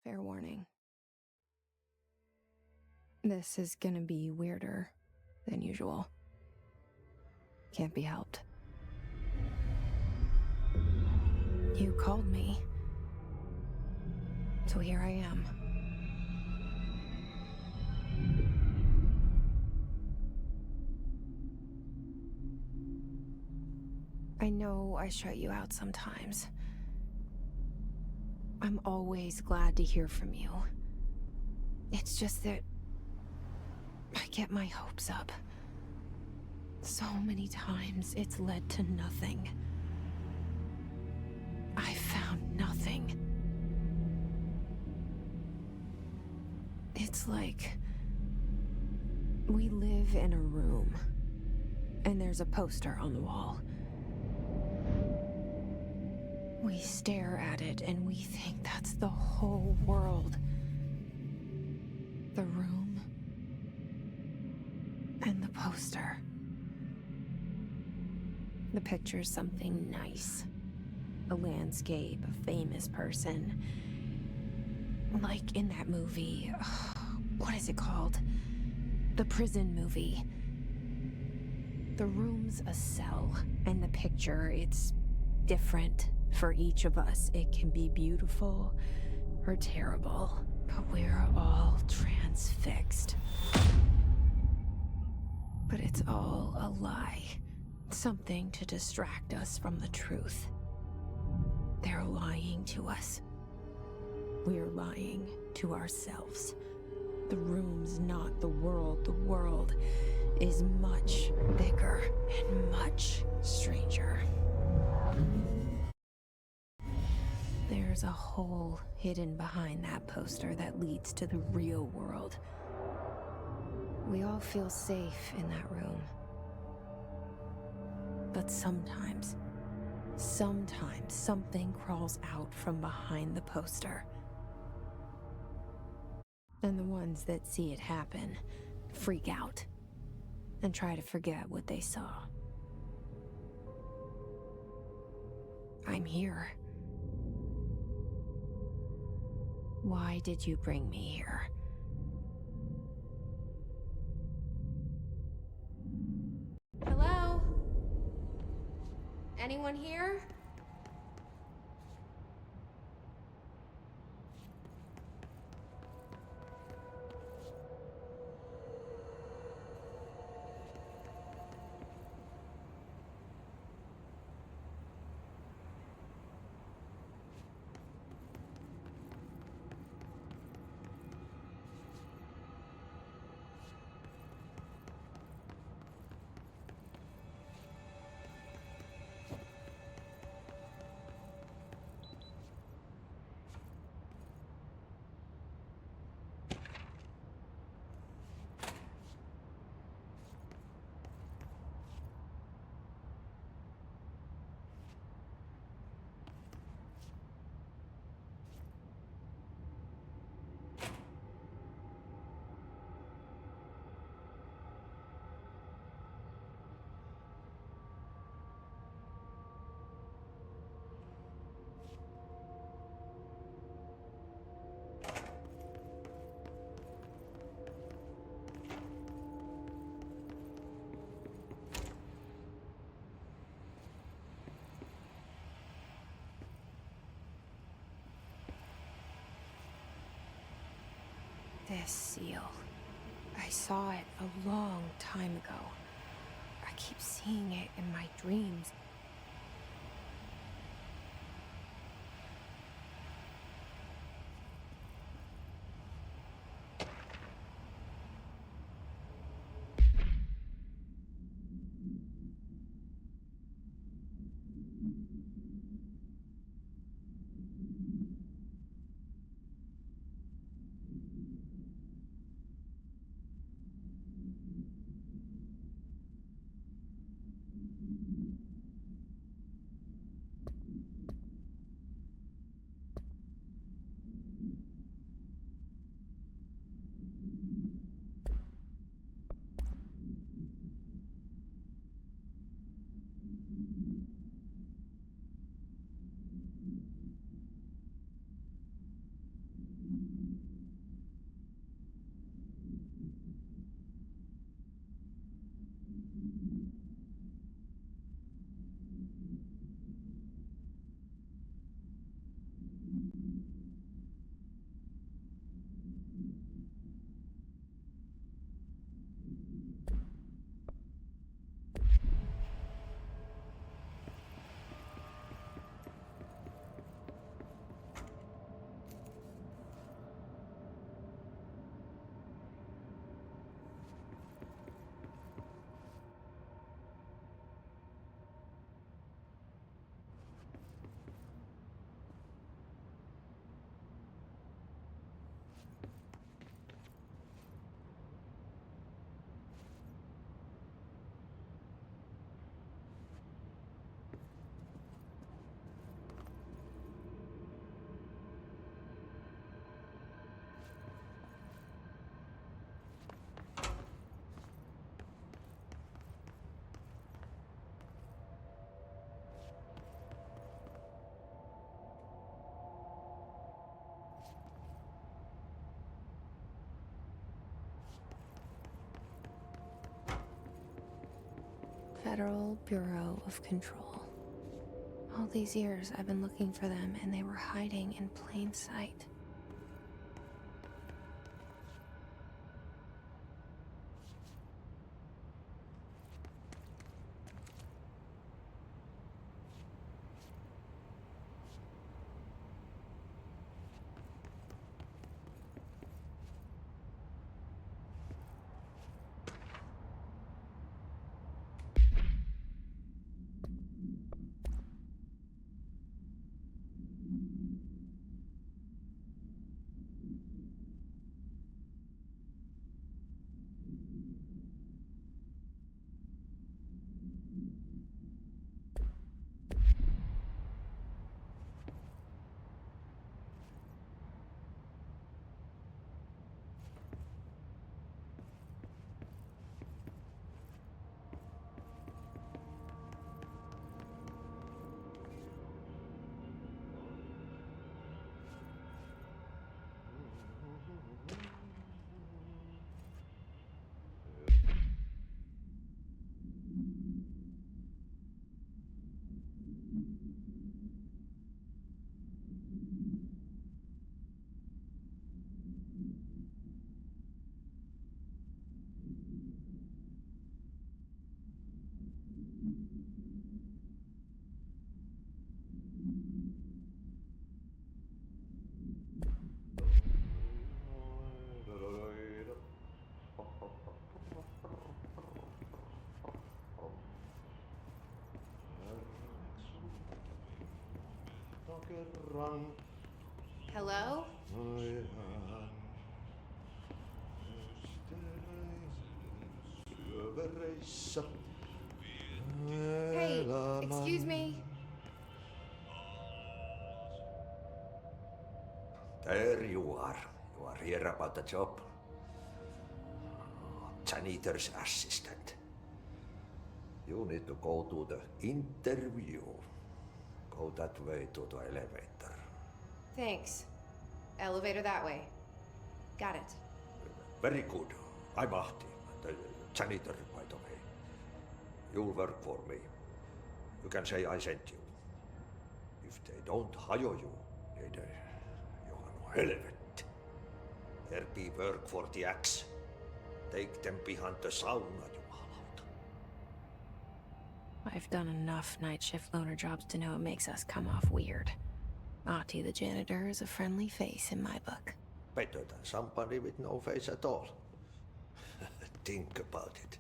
Fair warning. This is gonna be weirder than usual. Can't be helped. You called me. So here I am. I know I shut you out sometimes. I'm always glad to hear from you. It's just that I get my hopes up. So many times it's led to nothing. I found nothing. It's like we live in a room, and there's a poster on the wall. We stare at it and we think that's the whole world. The room and the poster. The picture's something nice. A landscape, a famous person. Like in that movie, what is it called? The prison movie. The room's a cell, and the picture, it's different for each of us. It can be beautiful or terrible, but we're all transfixed. But it's all a lie. Something to distract us from the truth. They're lying to us. We're lying to ourselves. The room's not the world. The world is much bigger and much stranger. There's a hole hidden behind that poster that leads to the real world. We all feel safe in that room. But sometimes something crawls out from behind the poster. And the ones that see it happen freak out and try to forget what they saw. I'm here. Why did you bring me here? Hello? Anyone here? This seal. I saw it a long time ago. I keep seeing it in my dreams. Federal Bureau of Control. All these years I've been looking for them, and they were hiding in plain sight. Hello? Hey, excuse me. There you are. You are here about the job. Janitor's assistant. You need to go to the interview. Go that way to the elevator. Thanks. Elevator that way. Got it. Very good. I'm Ahti, the janitor, by the way. You'll work for me. You can say I sent you. If they don't hire you, niin Johan on helvet. There be work for the axe. Take them behind the sauna, jumalauta. I've done enough night shift loner jobs to know it makes us come off weird. Ahti the janitor is a friendly face in my book. Better than somebody with no face at all. Think about it.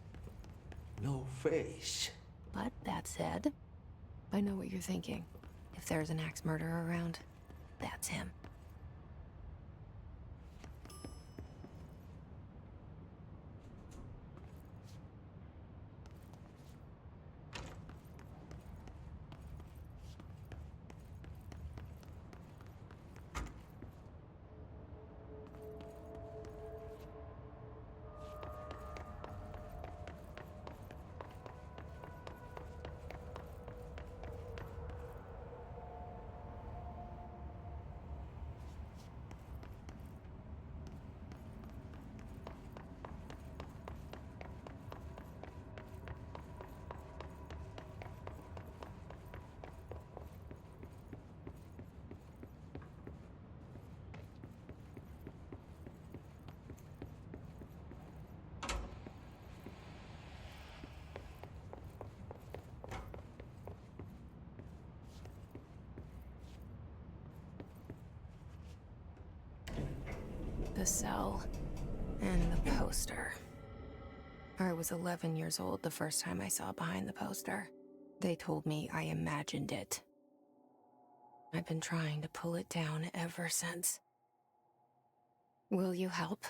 No face. But that said, I know what you're thinking. If there's an axe murderer around, that's him. The cell. And the poster. I was 11 years old the first time I saw behind the poster. They told me I imagined it. I've been trying to pull it down ever since. Will you help?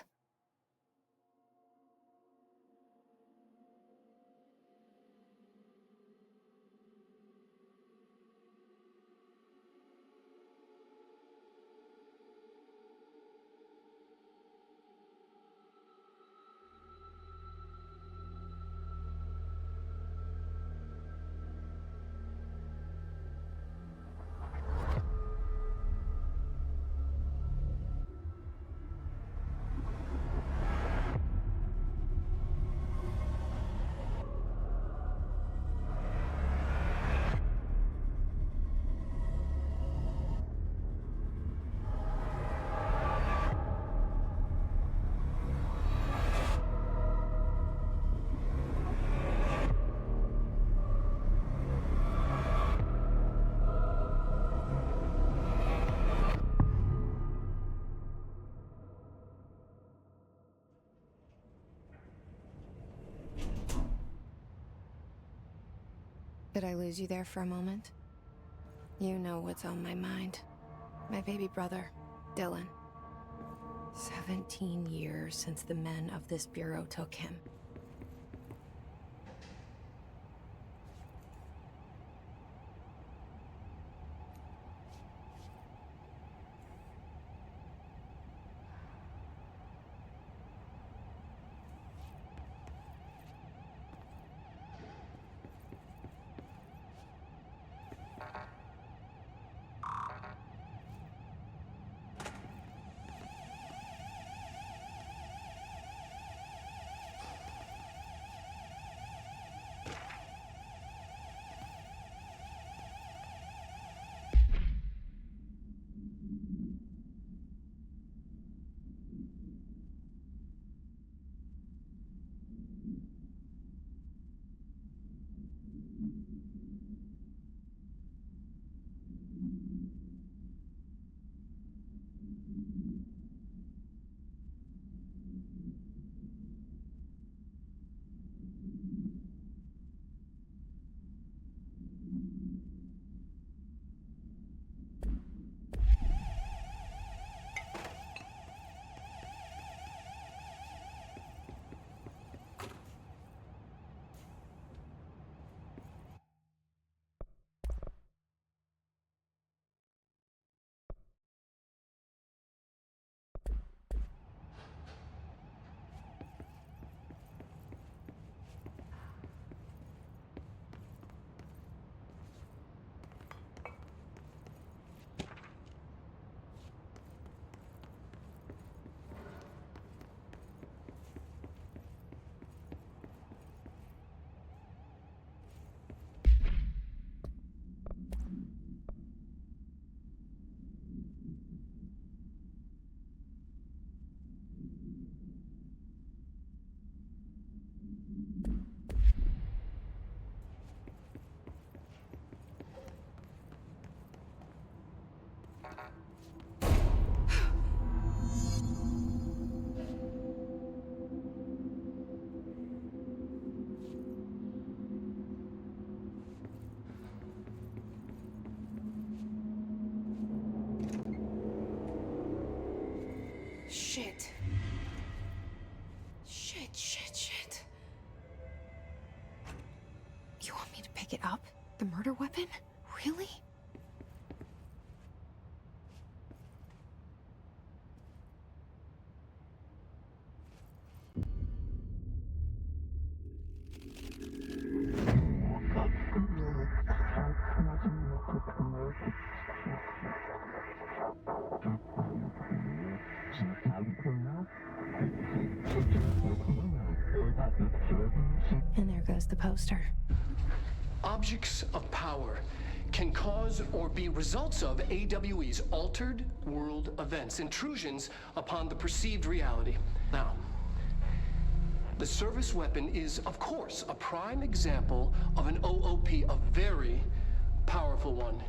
Did I lose you there for a moment? You know what's on my mind. My baby brother, Dylan. 17 years since the men of this bureau took him. Shit. Shit. You want me to pick it up? The murder weapon? Really? And there goes the poster. Objects of power can cause or be results of AWE's altered world events, intrusions upon the perceived reality. Now, the service weapon is, of course, a prime example of an OOP, a very powerful one.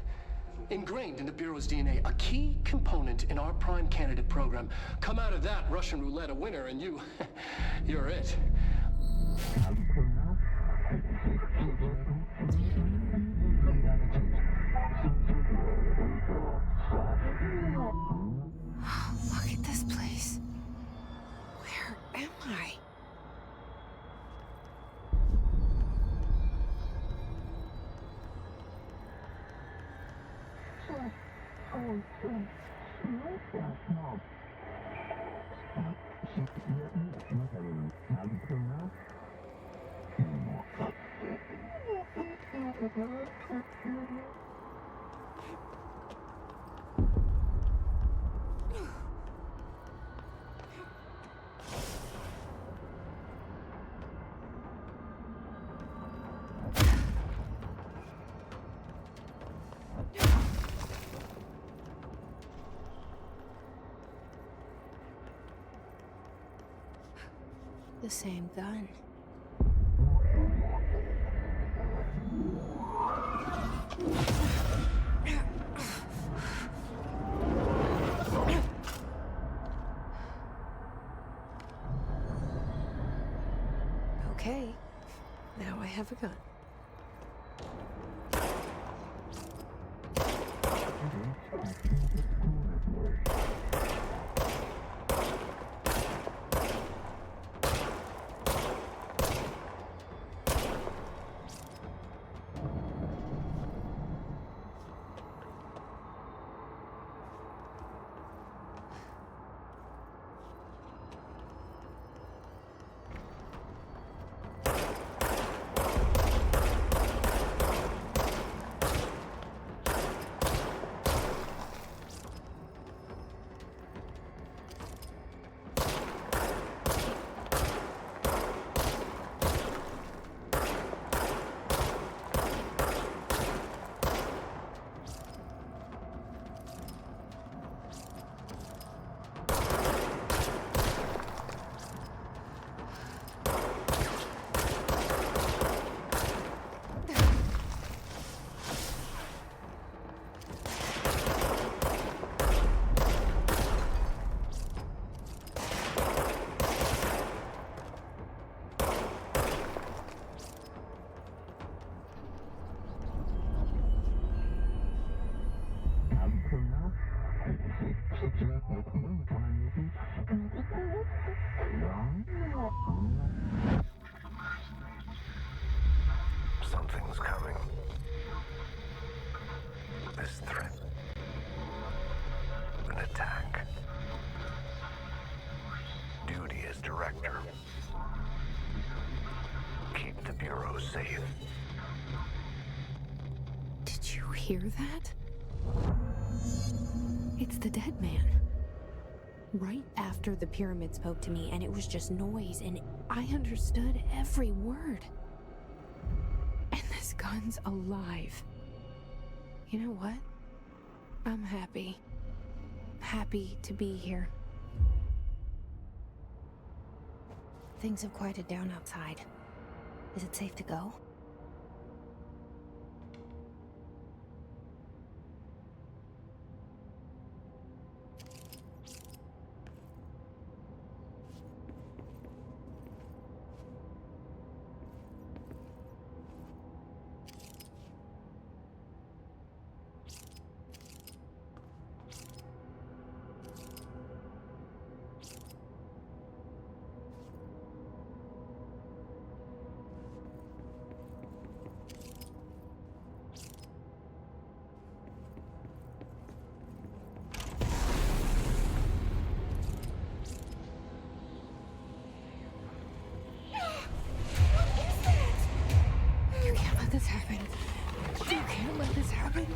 Ingrained in the Bureau's DNA, a key component in our prime candidate program. Come out of that Russian roulette a winner and you're it. Look at this place. Where am I? The same gun. Okay, now I have a gun. Something's coming. This threat. An attack. Duty as director. Keep the Bureau safe. Did you hear that? It's the dead man. Right after the pyramid spoke to me, and it was just noise, and I understood every word. And this gun's alive. You know what? I'm happy. Happy to be here. Things have quieted down outside. Is it safe to go? You can't let this happen. You can't let this happen.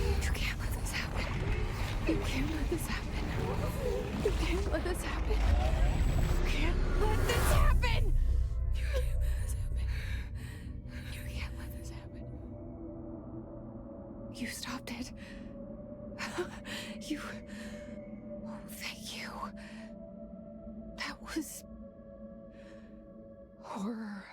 You can't let this happen. You can't let this happen. You can't let this happen. You can't let this happen. You can't let this happen. You stopped it. You... Oh, thank you. That was... horror.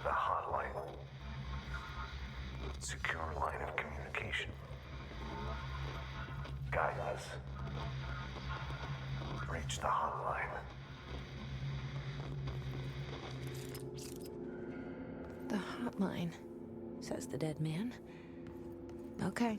The hotline. Secure line of communication. Guidance. Reach the hotline. The hotline, says the dead man. Okay.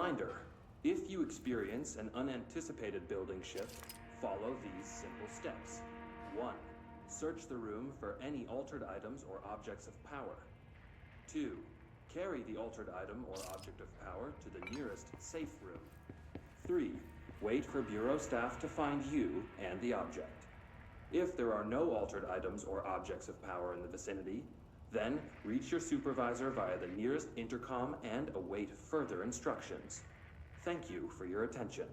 Reminder, if you experience an unanticipated building shift, follow these simple steps. 1. Search the room for any altered items or objects of power. 2. Carry the altered item or object of power to the nearest safe room. 3. Wait for Bureau staff to find you and the object. If there are no altered items or objects of power in the vicinity, then reach your supervisor via the nearest intercom and await further instructions. Thank you for your attention.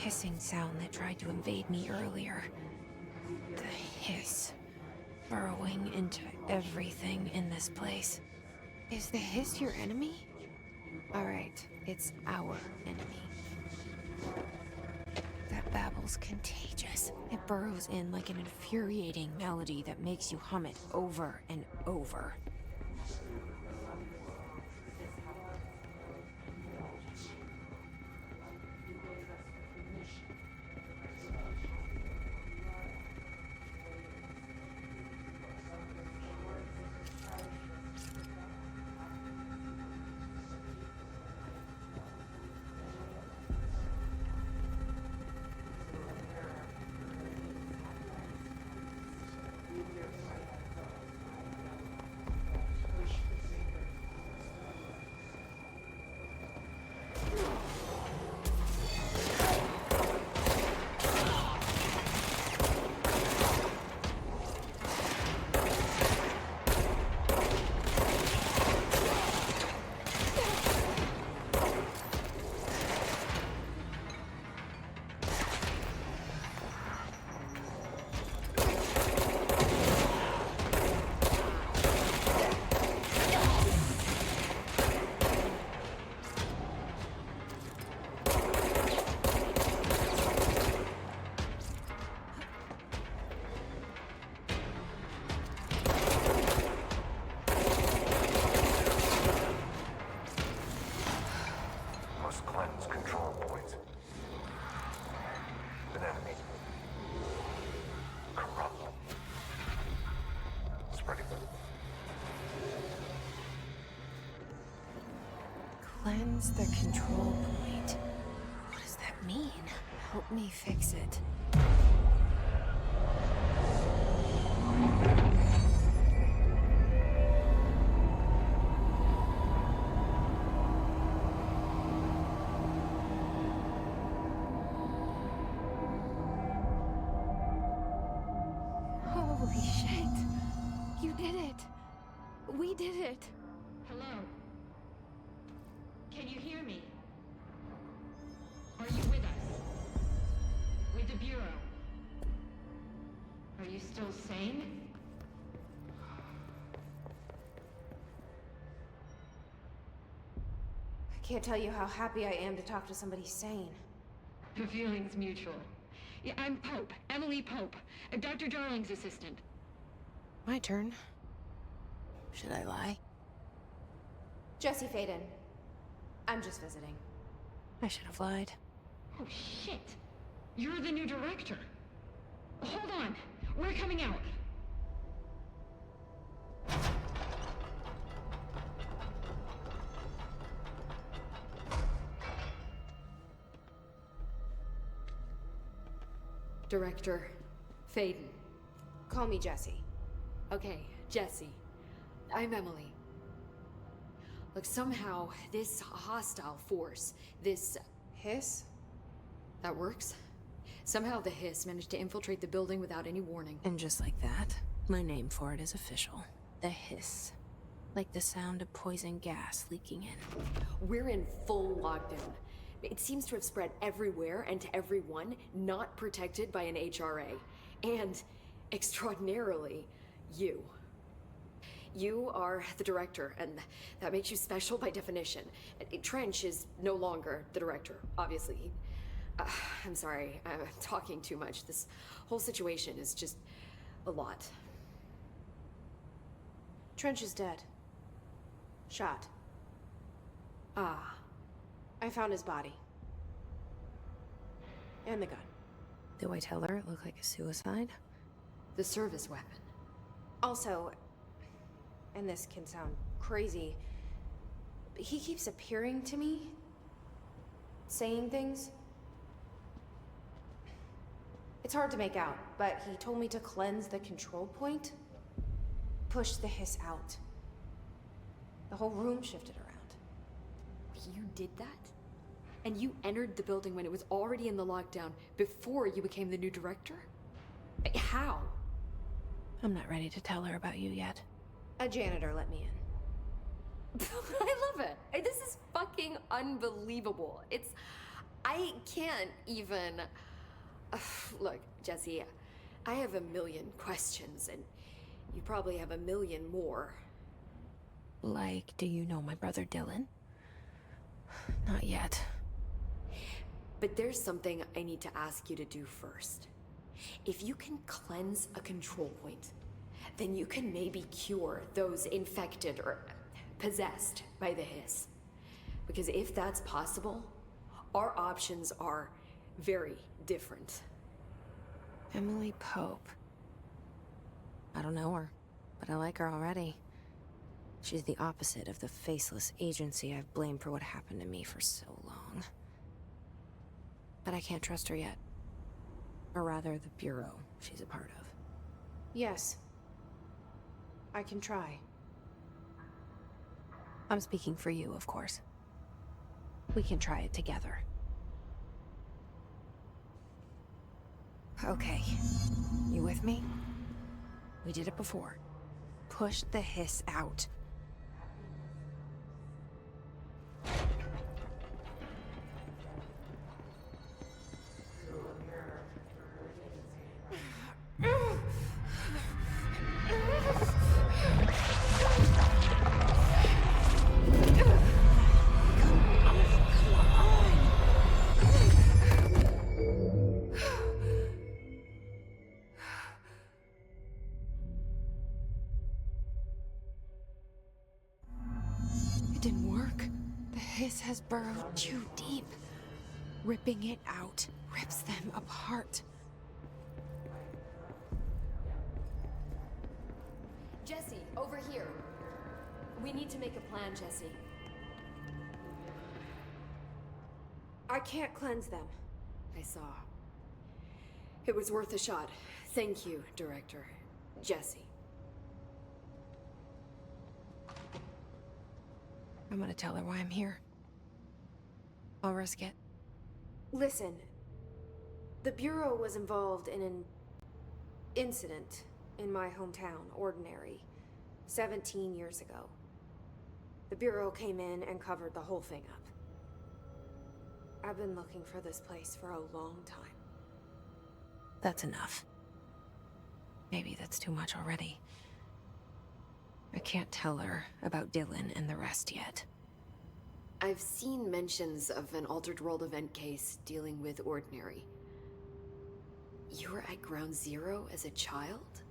Hissing sound that tried to invade me earlier. The hiss. Burrowing into everything in this place. Is the hiss your enemy? Alright, it's our enemy. That babble's contagious. It burrows in like an infuriating melody that makes you hum it over and over. Cleanse the control point. What does that mean? Help me fix it. did it. Hello? Can you hear me? Are you with us? With the Bureau? Are you still sane? I can't tell you how happy I am to talk to somebody sane. The feeling's mutual. Yeah, I'm Pope, Emily Pope, Dr. Darling's assistant. My turn. Should I lie? Jesse Faden. I'm just visiting. I should have lied. Oh, shit. You're the new director. Hold on. We're coming out. Director Faden. Call me Jesse. Okay, Jesse. I'm Emily. Look, somehow this hostile force, this... Hiss? that works? Somehow the Hiss managed to infiltrate the building without any warning. And just like that, my name for it is official. The hiss. Like the sound of poison gas leaking in. We're in full lockdown. It seems to have spread everywhere and to everyone not protected by an HRA. And, extraordinarily, you. You are the director, and that makes you special by definition. Trench is no longer the director, obviously. I'm sorry, I'm talking too much. This whole situation is just a lot. Trench is dead. Shot. Ah, I found his body. And the gun. Do I tell her it looked like a suicide? the service weapon. Also, and this can sound crazy, but he keeps appearing to me, saying things. It's hard to make out, but he told me to cleanse the control point, push the hiss out. The whole room shifted around. You did that? And you entered the building when it was already in the lockdown before you became the new director? How? I'm not ready to tell her about you yet. A janitor let me in. I love it. This is fucking unbelievable. I can't even... Look, Jesse, I have a million questions, and you probably have a million more. Like, do you know my brother Dylan? Not yet. But there's something I need to ask you to do first. If you can cleanse a control point, then you can maybe cure those infected or possessed by the hiss. Because if that's possible, our options are very different. Emily Pope. I don't know her, but I like her already. She's the opposite of the faceless agency I've blamed for what happened to me for so long. But I can't trust her yet. Or rather, the Bureau she's a part of. Yes. I can try. I'm speaking for you, of course. We can try it together. Okay. You with me? We did it before. Push the hiss out. It didn't work. The hiss has burrowed too deep. Ripping it out rips them apart. Jesse, over here. We need to make a plan, Jesse. I can't cleanse them. I saw. It was worth a shot. Thank you, Director. Jesse. I'm gonna tell her why I'm here. I'll risk it. Listen, the Bureau was involved in an incident in my hometown, Ordinary, 17 years ago. The Bureau came in and covered the whole thing up. I've been looking for this place for a long time. That's enough. Maybe that's too much already. I can't tell her about Dylan and the rest yet. I've seen mentions of an Altered World event case dealing with Ordinary. You were at Ground Zero as a child?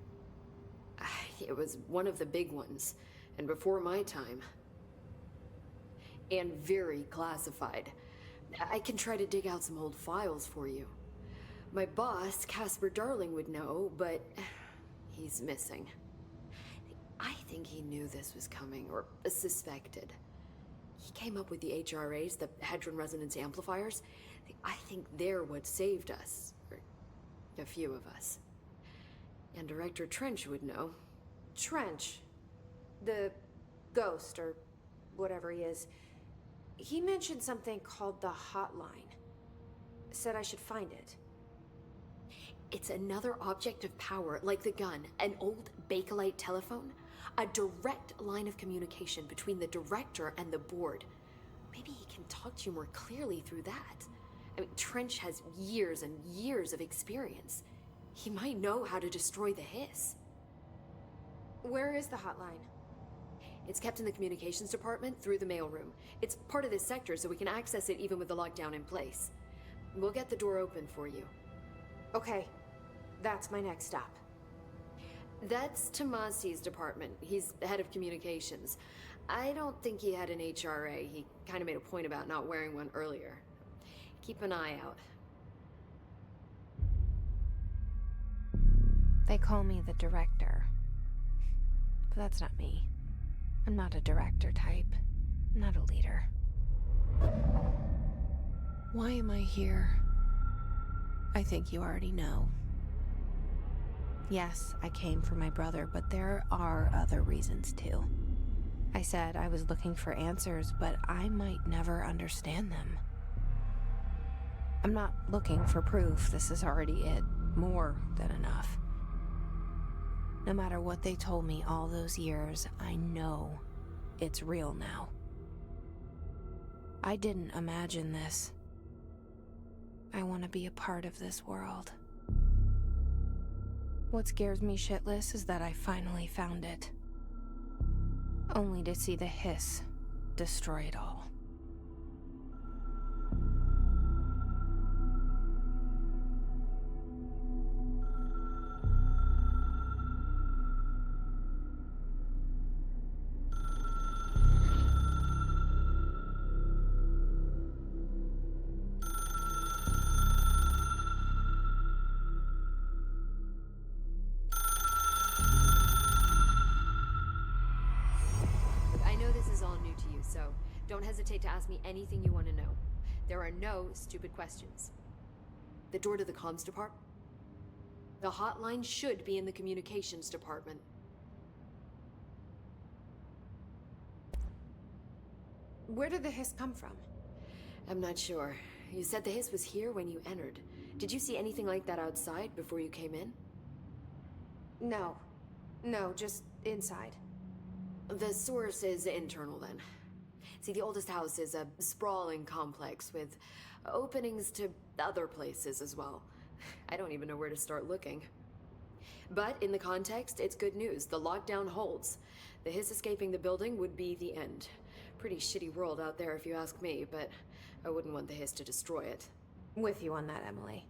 It was one of the big ones, and before my time. And very classified. I can try to dig out some old files for you. My boss, Casper Darling, would know, but he's missing. I think he knew this was coming, or suspected. He came up with the HRAs, the Hadron Resonance Amplifiers. I think they're what saved us. Or a few of us. And Director Trench would know. Trench. The ghost, or whatever he is. He mentioned something called the Hotline. Said I should find it. It's another object of power, like the gun, an old Bakelite telephone. A direct line of communication between the director and the board. Maybe he can talk to you more clearly through that. I mean, Trench has years and years of experience. He might know how to destroy the Hiss. Where is the hotline? It's kept in the communications department through the mailroom. It's part of this sector, so we can access it even with the lockdown in place. We'll get the door open for you. Okay, that's my next stop. That's Tomasi's department. He's the head of communications. I don't think he had an HRA. He kind of made a point about not wearing one earlier. Keep an eye out. They call me the director. But that's not me. I'm not a director type. I'm not a leader. Why am I here? I think you already know. Yes, I came for my brother, but there are other reasons too. I said I was looking for answers, but I might never understand them. I'm not looking for proof. This is already it. More than enough. No matter what they told me all those years, I know it's real now. I didn't imagine this. I want to be a part of this world. What scares me shitless is that I finally found it. Only to see the Hiss destroy it all. Don't hesitate to ask me anything you want to know. There are no stupid questions. The door to the comms department? The hotline should be in the communications department. Where did the Hiss come from? I'm not sure. You said the Hiss was here when you entered. Did you see anything like that outside before you came in? No. No, just inside. The source is internal then. See, the oldest house is a sprawling complex with openings to other places as well. I don't even know where to start looking. But in the context, it's good news. The lockdown holds. The Hiss escaping the building would be the end. Pretty shitty world out there if you ask me, but I wouldn't want the Hiss to destroy it. With you on that, Emily.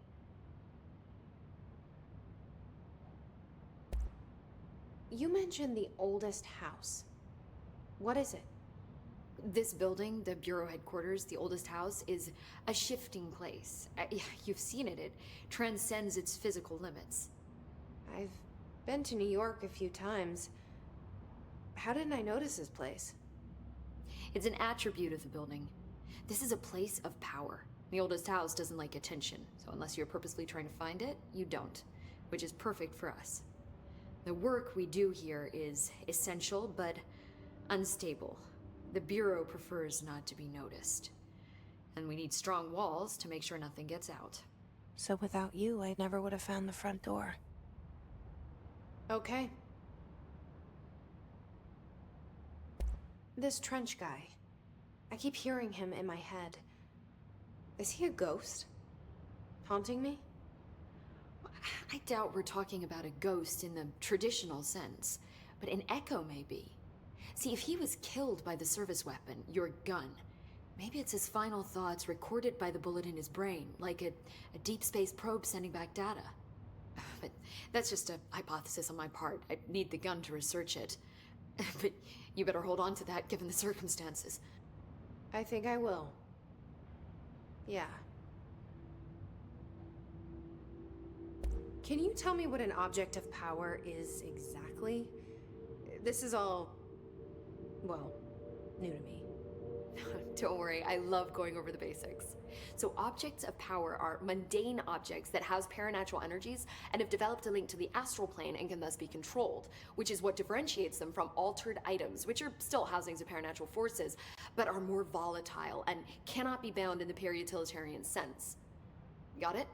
You mentioned the oldest house. What is it? This building, the Bureau headquarters, the oldest house, is a shifting place. You've seen it. It transcends its physical limits. I've been to New York a few times. How didn't I notice this place? It's an attribute of the building. This is a place of power. The oldest house doesn't like attention, so unless you're purposely trying to find it, you don't, which is perfect for us. The work we do here is essential, but unstable. The Bureau prefers not to be noticed. And we need strong walls to make sure nothing gets out. So without you, I never would have found the front door. Okay. This Trench guy. I keep hearing him in my head. Is he a ghost? Haunting me? I doubt we're talking about a ghost in the traditional sense, but an echo maybe. See, if he was killed by the service weapon, your gun, maybe it's his final thoughts recorded by the bullet in his brain, like a deep space probe sending back data. But that's just a hypothesis on my part. I need the gun to research it. But you better hold on to that given the circumstances. I think I will. Yeah. Can you tell me what an object of power is exactly? This is all, well, new to me. Don't worry, I love going over the basics. So objects of power are mundane objects that house paranatural energies and have developed a link to the astral plane and can thus be controlled, which is what differentiates them from altered items, which are still housings of paranatural forces, but are more volatile and cannot be bound in the peri-utilitarian sense. Got it?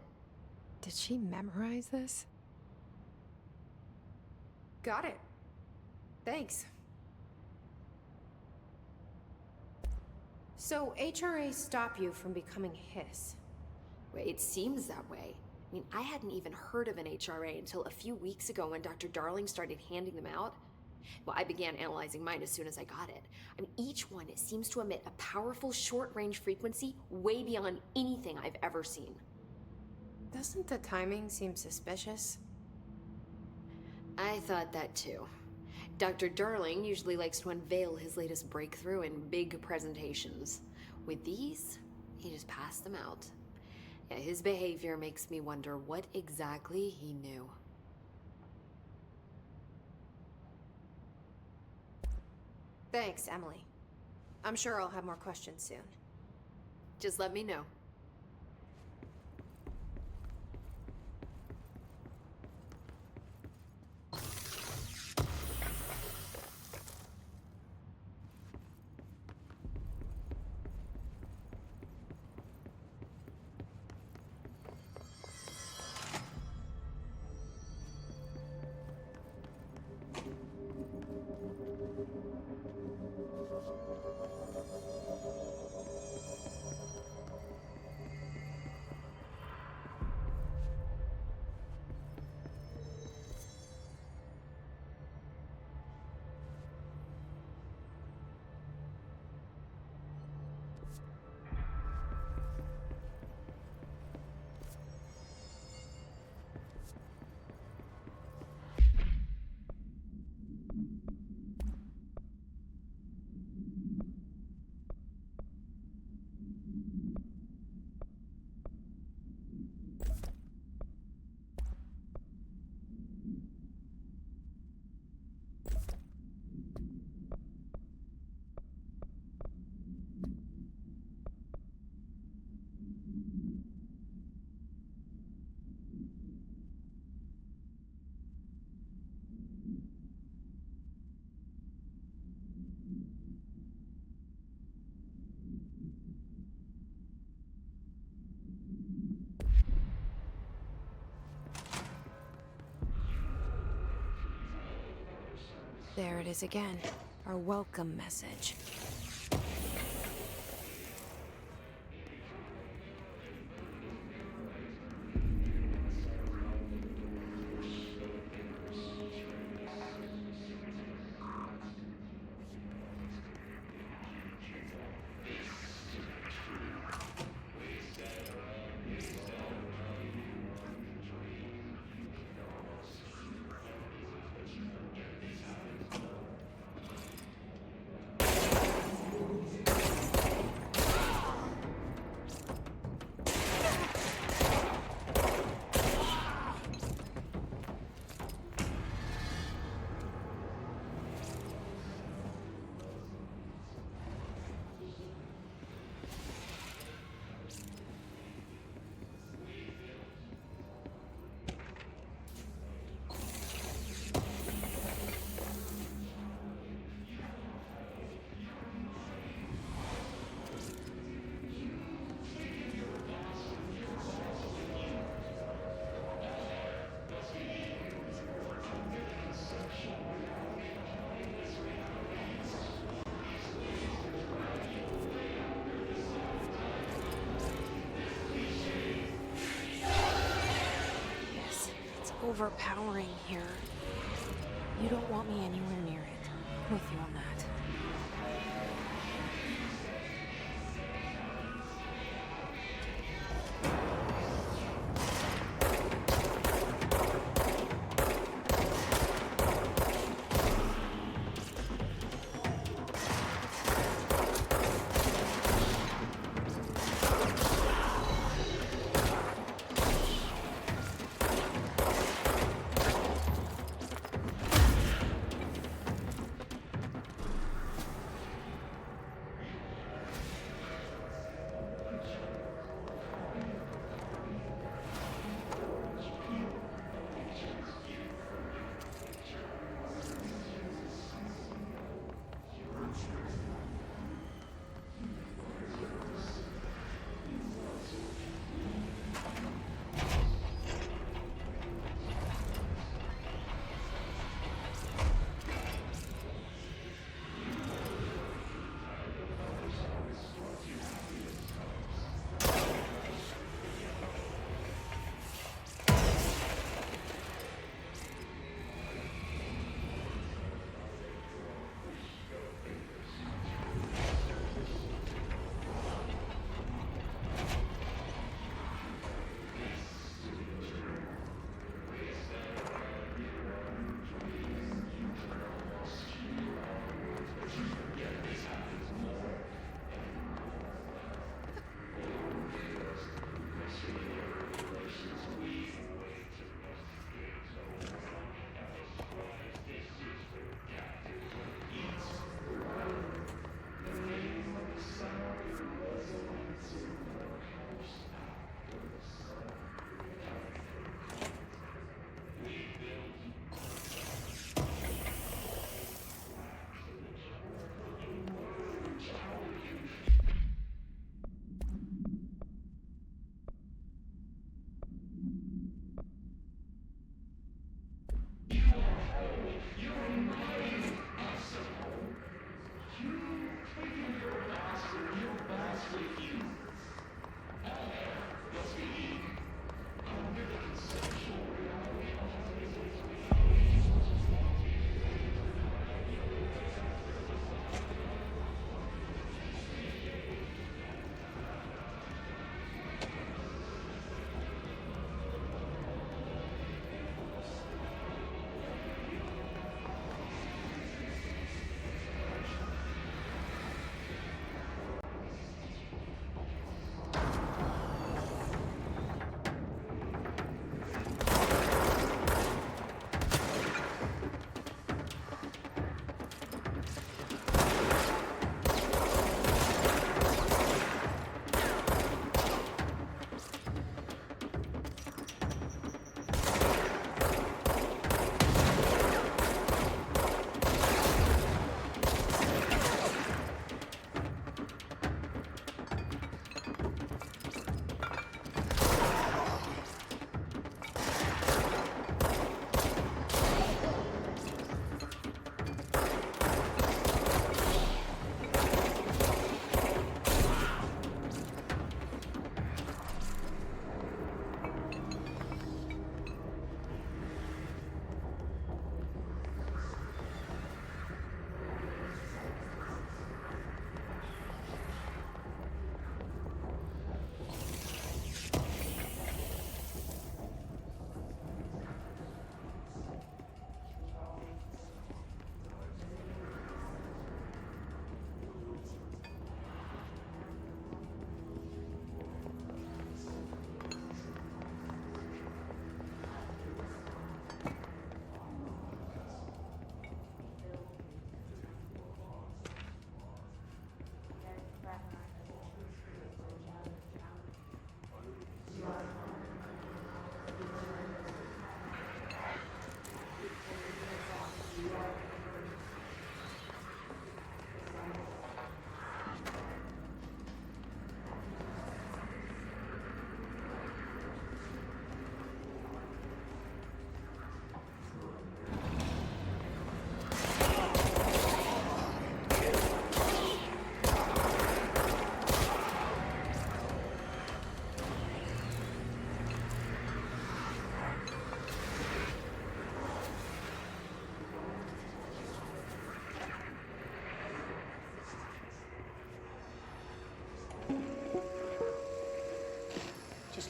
Did she memorize this? Got it. Thanks. So, HRA stop you from becoming Hiss? Well, it seems that way. I mean, I hadn't even heard of an HRA until a few weeks ago when Dr. Darling started handing them out. Well, I began analyzing mine as soon as I got it. I mean, each one seems to emit a powerful short-range frequency way beyond anything I've ever seen. Doesn't the timing seem suspicious? I thought that too. Dr. Darling usually likes to unveil his latest breakthrough in big presentations. With these, he just passed them out. Yeah, his behavior makes me wonder what exactly he knew. Thanks, Emily. I'm sure I'll have more questions soon. Just let me know. There it is again. Our welcome message. overpowering here. You don't want me anywhere near it. I'm with you on that.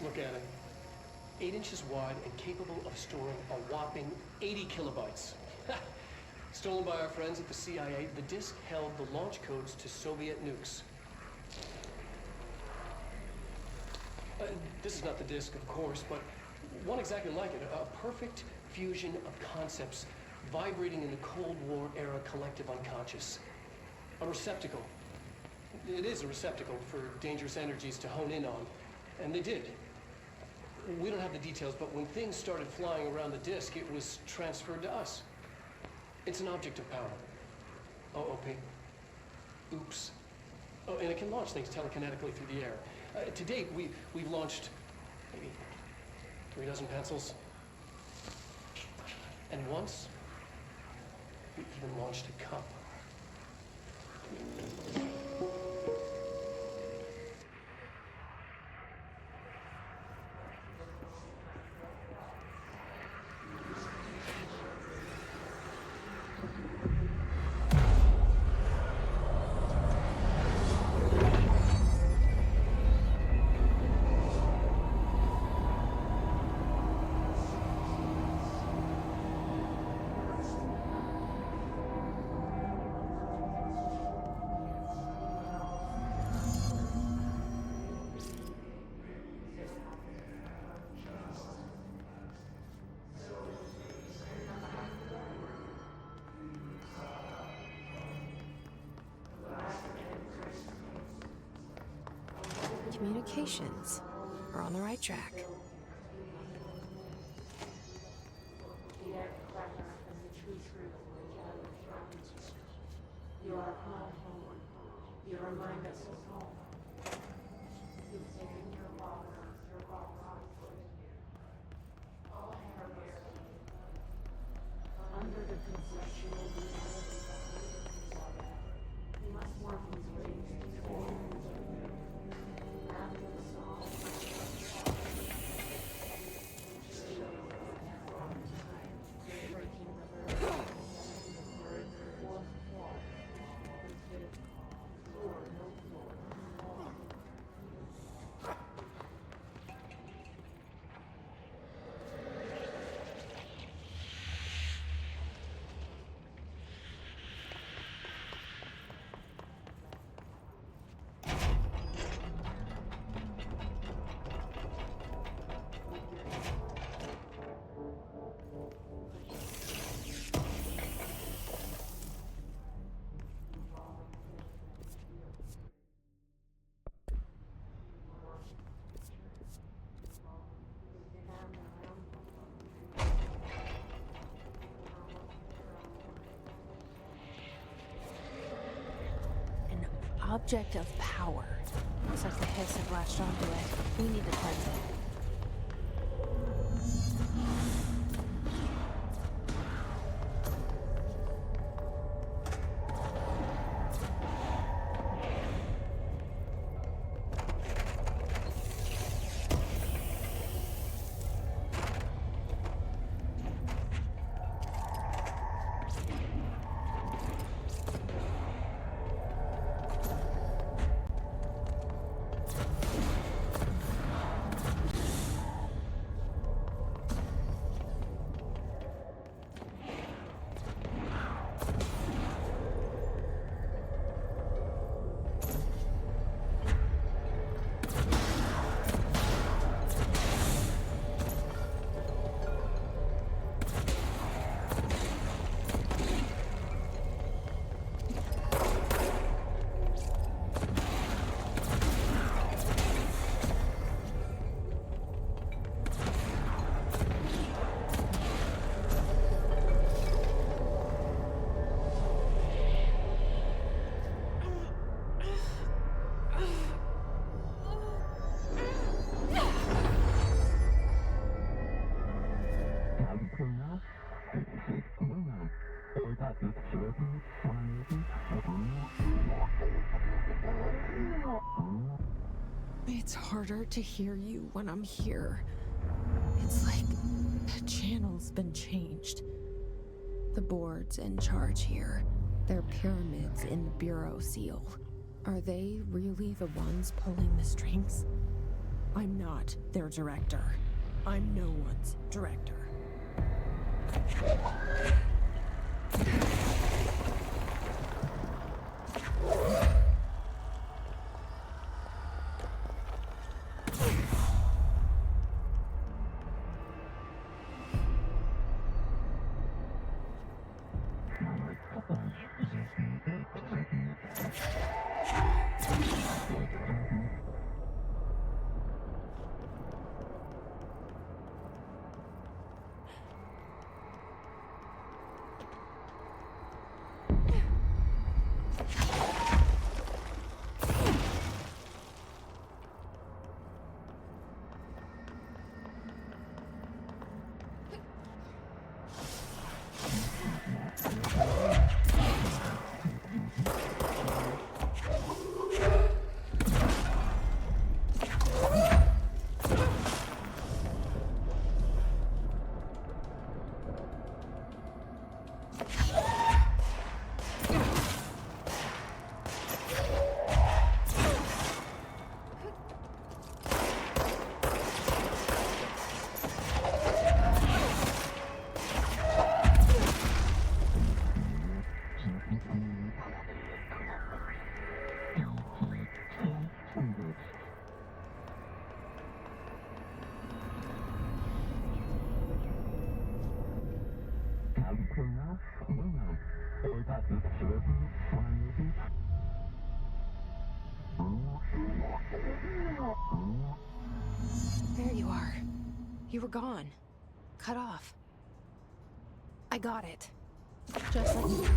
look at it. 8 inches wide and capable of storing a whopping 80 kilobytes. Stolen by our friends at the CIA, the disk held the launch codes to Soviet nukes. This is not the disk, of course, but one exactly like it. A perfect fusion of concepts vibrating in the Cold War era collective unconscious. A receptacle. It is a receptacle for dangerous energies to hone in on. And they did. We don't have the details, but when things started flying around the disk, it was transferred to us. It's an object of power. OOP. Oops. Oh, and it can launch things telekinetically through the air. To date, we've launched maybe 3 dozen pencils. And once, we even launched a cup. Communications. We're on the right track. You are home. You remind us of home. You've taken your walk all under the conception of reality. He must work his way toward after the song. Breaking the bird. Fourth wall. Floor, no floor. An object of power. Looks like the Hiss have latched onto it. We need to cleanse it. It's harder to hear you when I'm here. It's like the channel's been changed. The board's in charge here. They're pyramids in the Bureau seal. Are they really the ones pulling the strings? I'm not their director. I'm no one's director. There you are. You were gone. Cut off. I got it. Just like...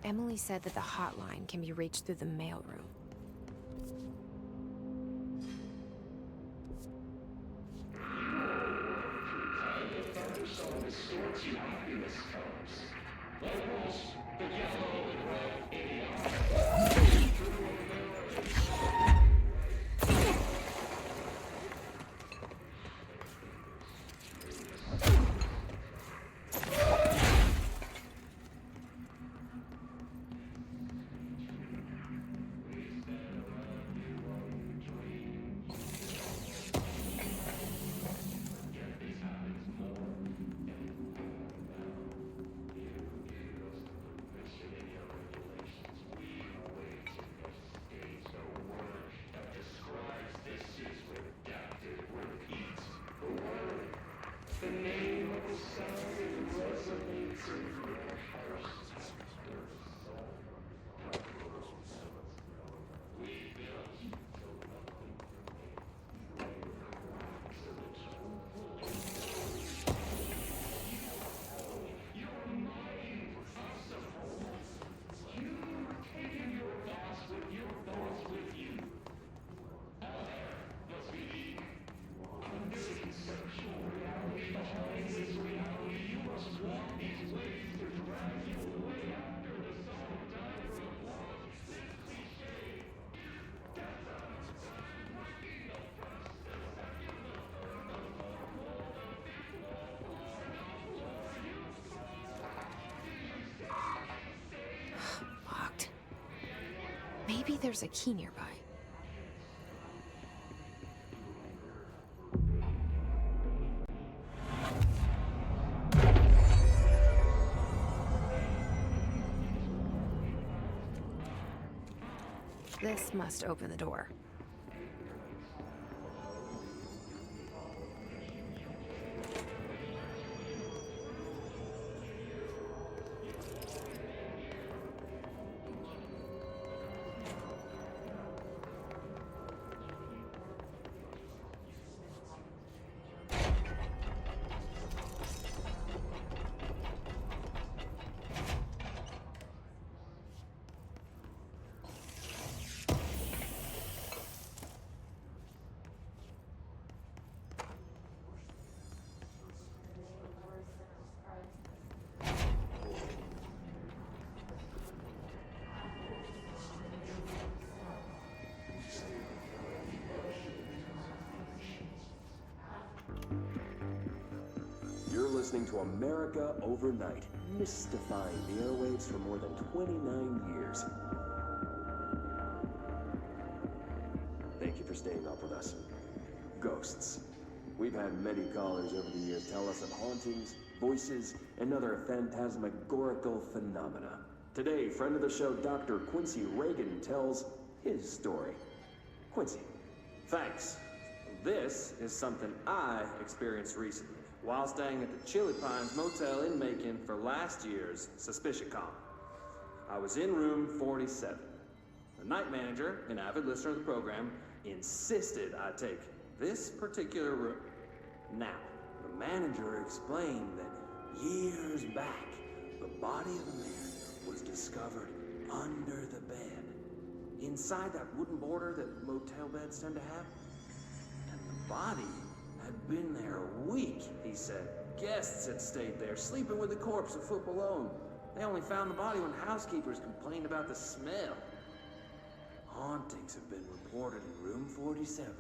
Emily said that the hotline can be reached through the mailroom. Maybe there's a key nearby. This must open the door. You're listening to America Overnight, mystifying the airwaves for more than 29 years. Thank you for staying up with us. Ghosts. We've had many callers over the years tell us of hauntings, voices, and other phantasmagorical phenomena. Today, friend of the show, Dr. Quincy Reagan, tells his story. Quincy. Thanks. This is something I experienced recently while staying at the Chili Pines Motel in Macon for last year's SuspiciaCon. I was in room 47. The night manager, an avid listener of the program, insisted I take this particular room. Now, the manager explained that years back, the body of a man was discovered under the bed, inside that wooden border that motel beds tend to have. And the body had been there a week, he said. Guests had stayed there, sleeping with the corpse a foot below them. They only found the body when housekeepers complained about the smell. Hauntings have been reported in room 47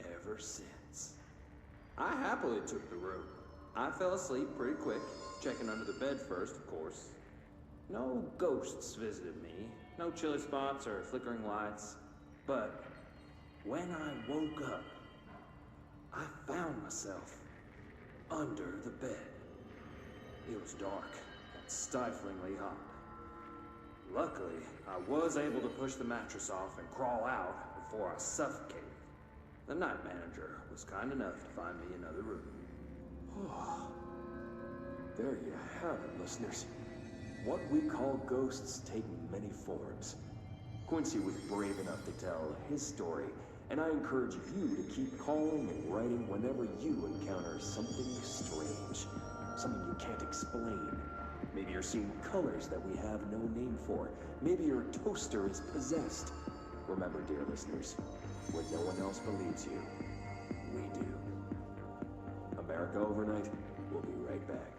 ever since. I happily took the room. I fell asleep pretty quick, checking under the bed first, of course. No ghosts visited me, no chilly spots or flickering lights. But when I woke up, I found myself under the bed. It was dark and stiflingly hot. Luckily, I was able to push the mattress off and crawl out before I suffocated. The night manager was kind enough to find me another room. Oh, there you have it, listeners. What we call ghosts take many forms. Quincy was brave enough to tell his story, and I encourage you to keep calling and writing whenever you encounter something strange, something you can't explain. Maybe you're seeing colors that we have no name for. Maybe your toaster is possessed. Remember, dear listeners, when no one else believes you, we do. America Overnight, we'll be right back.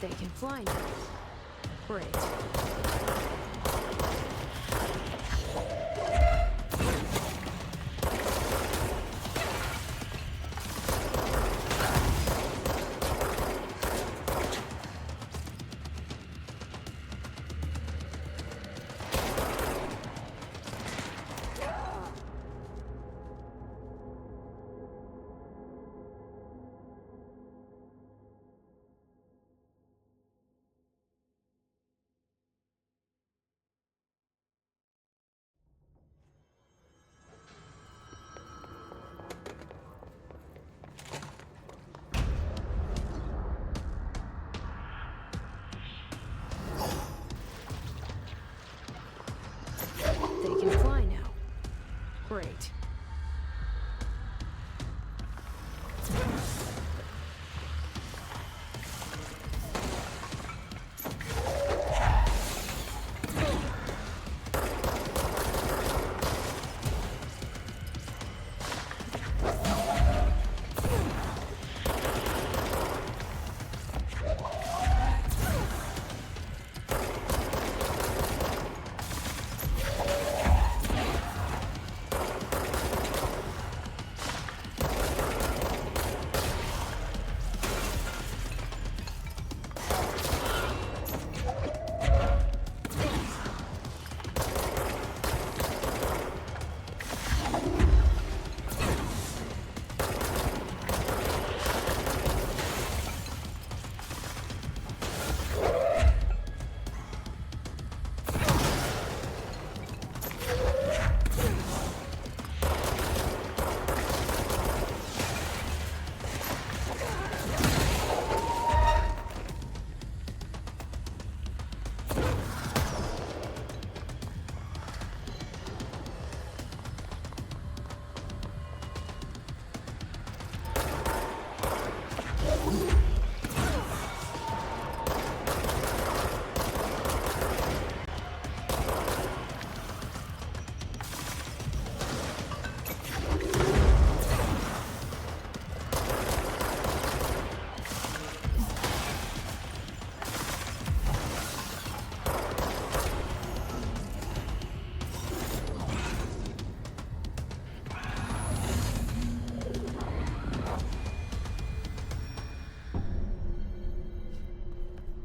They can fly now. Great. They can fly now. Great.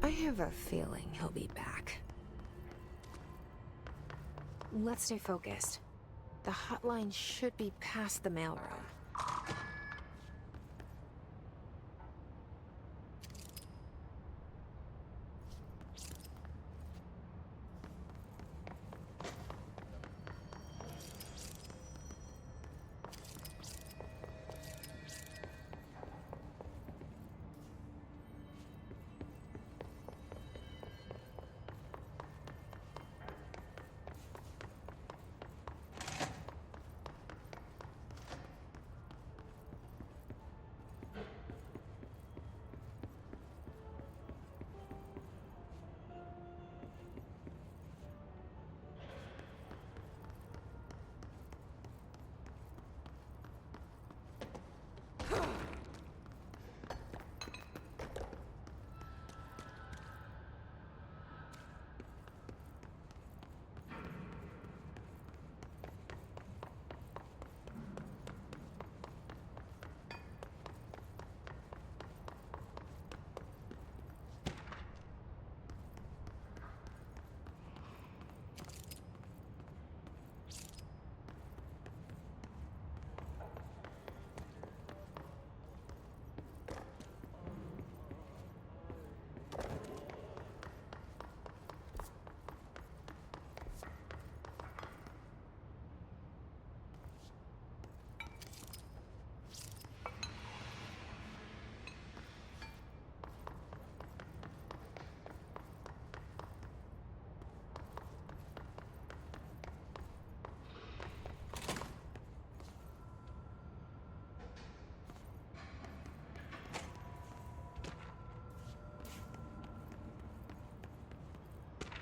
I have a feeling he'll be back. Let's stay focused. The hotline should be past the mailroom.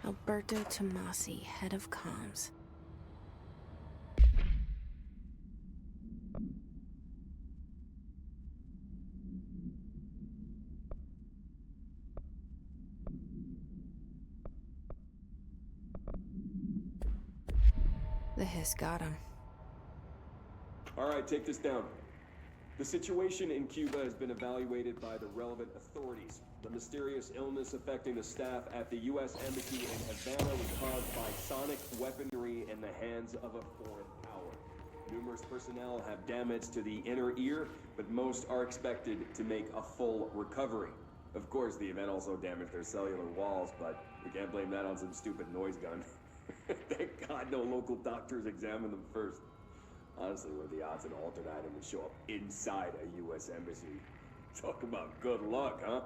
Alberto Tomasi, head of comms. The hiss got him. All right, take this down. The situation in Cuba has been evaluated by the relevant authorities. The mysterious illness affecting the staff at the U.S. Embassy in Havana was caused by sonic weaponry in the hands of a foreign power. Numerous personnel have damage to the inner ear, but most are expected to make a full recovery. Of course, the event also damaged their cellular walls, but we can't blame that on some stupid noise gun. Thank God no local doctors examined them first. Honestly, what are the odds an altered item would show up inside a U.S. embassy? Talk about good luck, huh?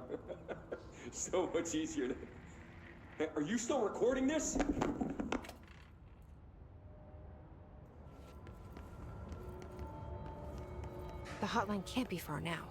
So much easier to... Hey, are you still recording this? The hotline can't be far now.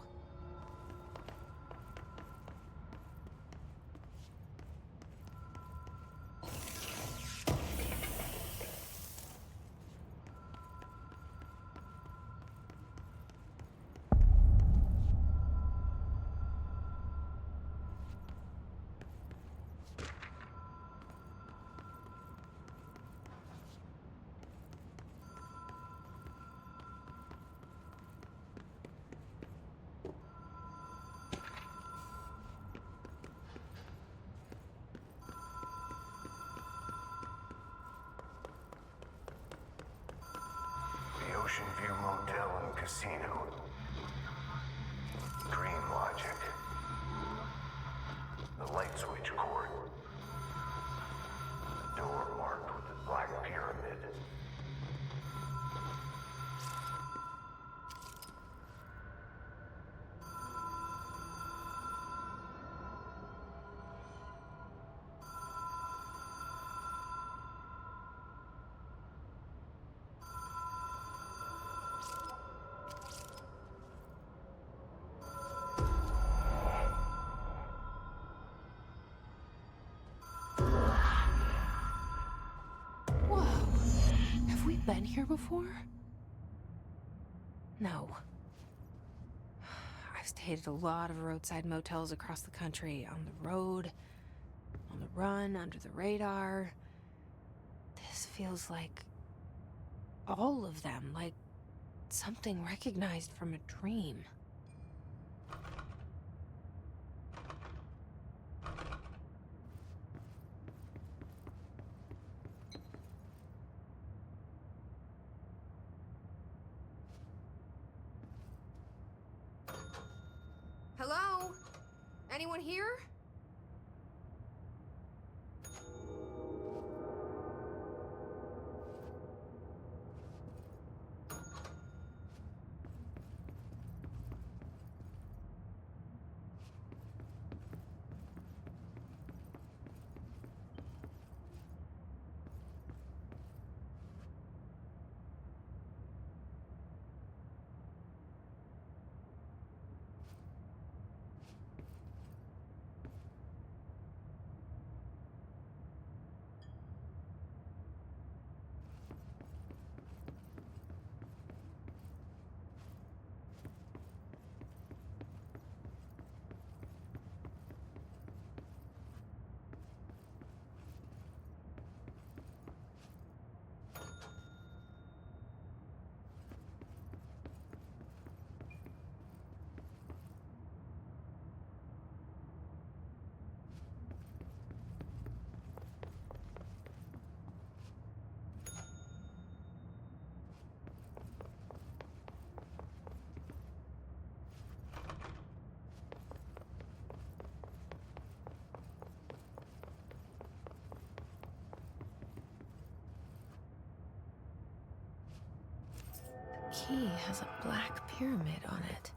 The Ocean View Motel and Casino. Dream Logic. The light switch cord. The door marked with the Black Pyramid. Whoa! Have we been here before? No. I've stayed at a lot of roadside motels across the country, on the road, on the run, under the radar. This feels like all of them, like something recognized from a dream. Hello? Anyone here? Key has a black pyramid on it.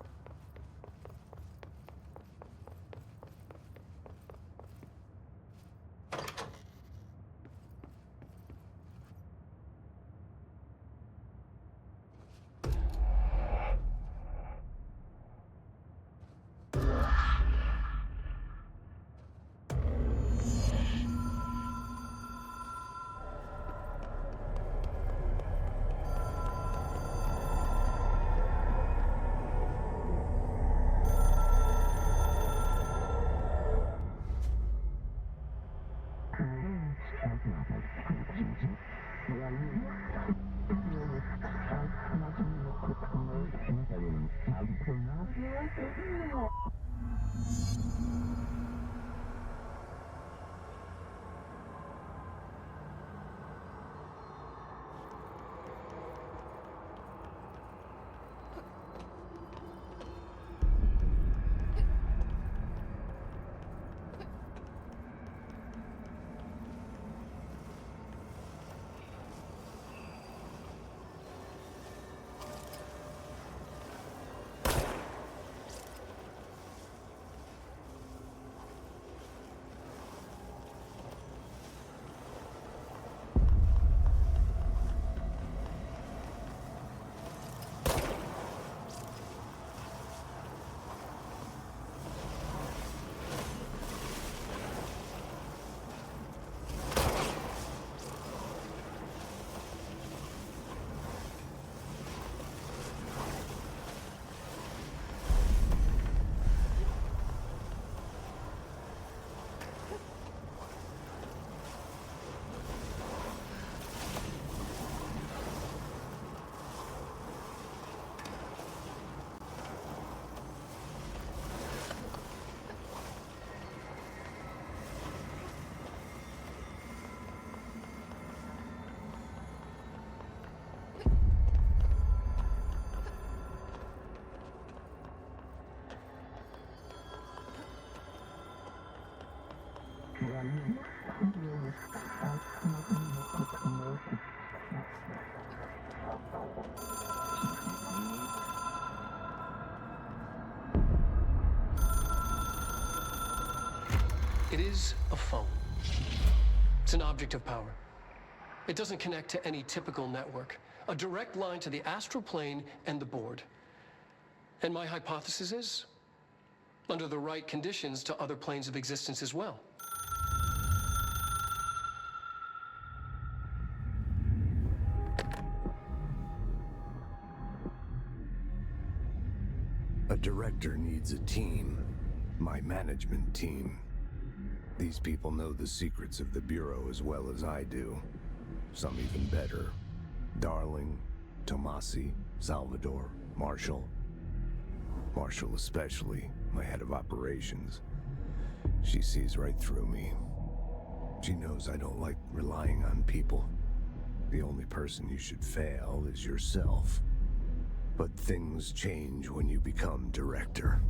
It is a phone. It's an object of power. It doesn't connect to any typical network. A direct line to the astral plane and the board. And my hypothesis is, under the right conditions, to other planes of existence as well. A director needs a team. My management team. These people know the secrets of the Bureau as well as I do. Some even better. Darling, Tomasi, Salvador, Marshall. Marshall especially, my head of operations. She sees right through me. She knows I don't like relying on people. The only person you should fail is yourself. But things change when you become director.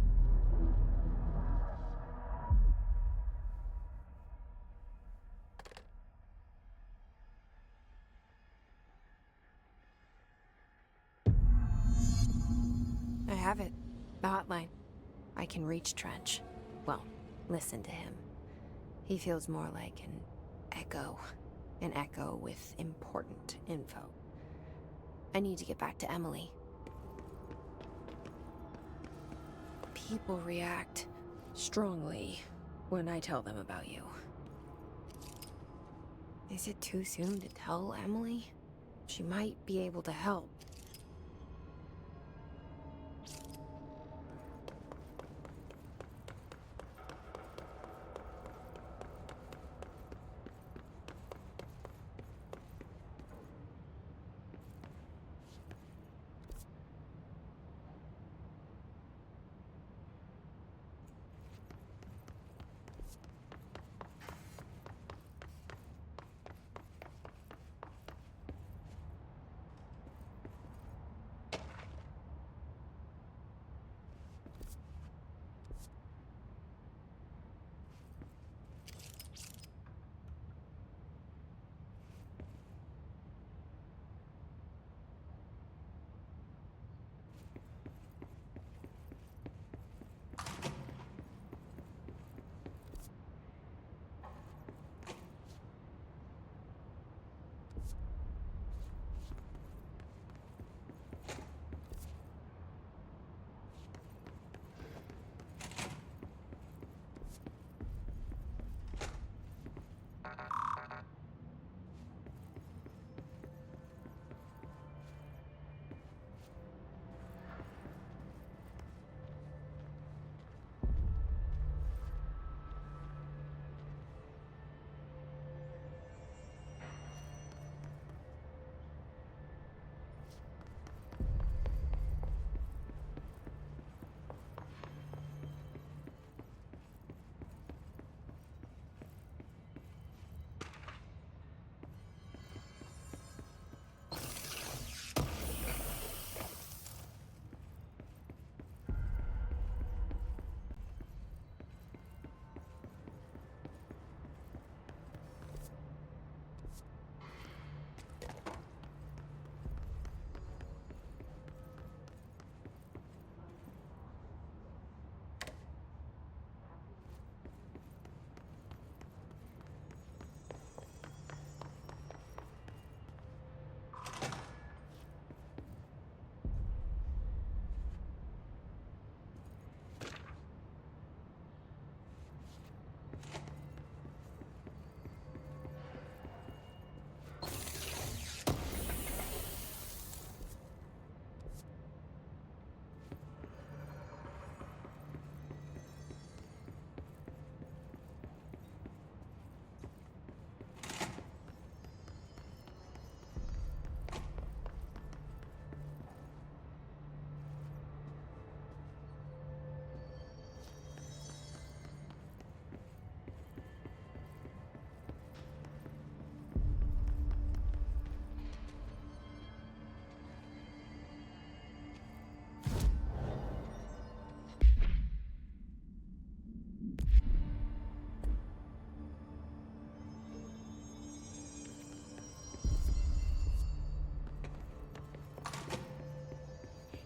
I have it. The hotline. I can reach Trench. Well, listen to him. He feels more like an echo. An echo with important info. I need to get back to Emily. People react strongly when I tell them about you. Is it too soon to tell Emily? She might be able to help.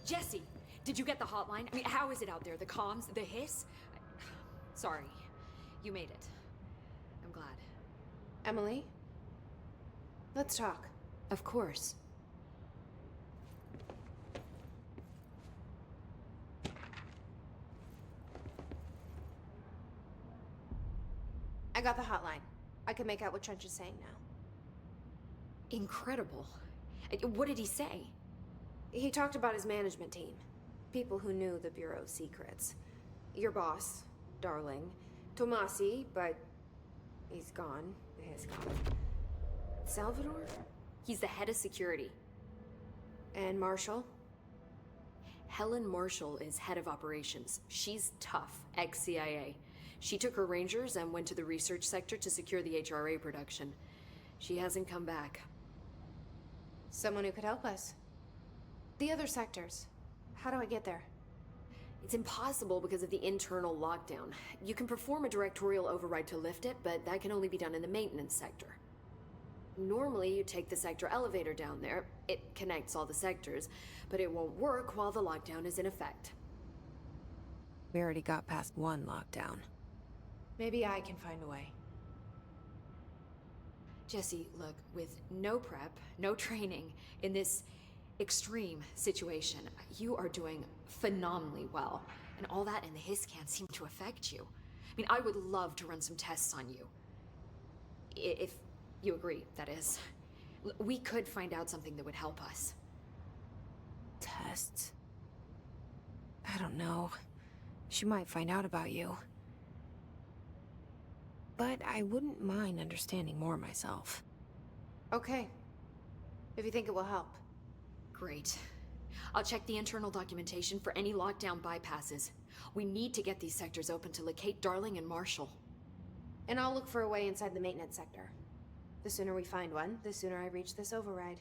Jesse, did you get the hotline? I mean, how is it out there? The comms? The hiss? Sorry. You made it. I'm glad. Emily? Let's talk. Of course. I got the hotline. I can make out what Trench is saying now. Incredible. What did he say? He talked about his management team. People who knew the Bureau's secrets. Your boss, Darling. Tomasi, but he's gone. He's gone. Salvador? He's the head of security. And Marshall? Helen Marshall is head of operations. She's tough, ex-CIA. She took her Rangers and went to the research sector to secure the HRA production. She hasn't come back. Someone who could help us. The other sectors. How do I get there? It's impossible because of the internal lockdown. You can perform a directorial override to lift it, but that can only be done in the maintenance sector. Normally, you take the sector elevator down there. It connects all the sectors, but it won't work while the lockdown is in effect. We already got past one lockdown. Maybe I can find a way. Jesse, look, with no prep, no training, in this extreme situation, you are doing phenomenally well. And all that and the hiss can't seem to affect you. I mean, I would love to run some tests on you. If you agree, that is. We could find out something that would help us. Tests? I don't know. She might find out about you. But I wouldn't mind understanding more myself. Okay. If you think it will help. Great. I'll check the internal documentation for any lockdown bypasses. We need to get these sectors open to locate Darling and Marshall. And I'll look for a way inside the maintenance sector. The sooner we find one, the sooner I reach this override.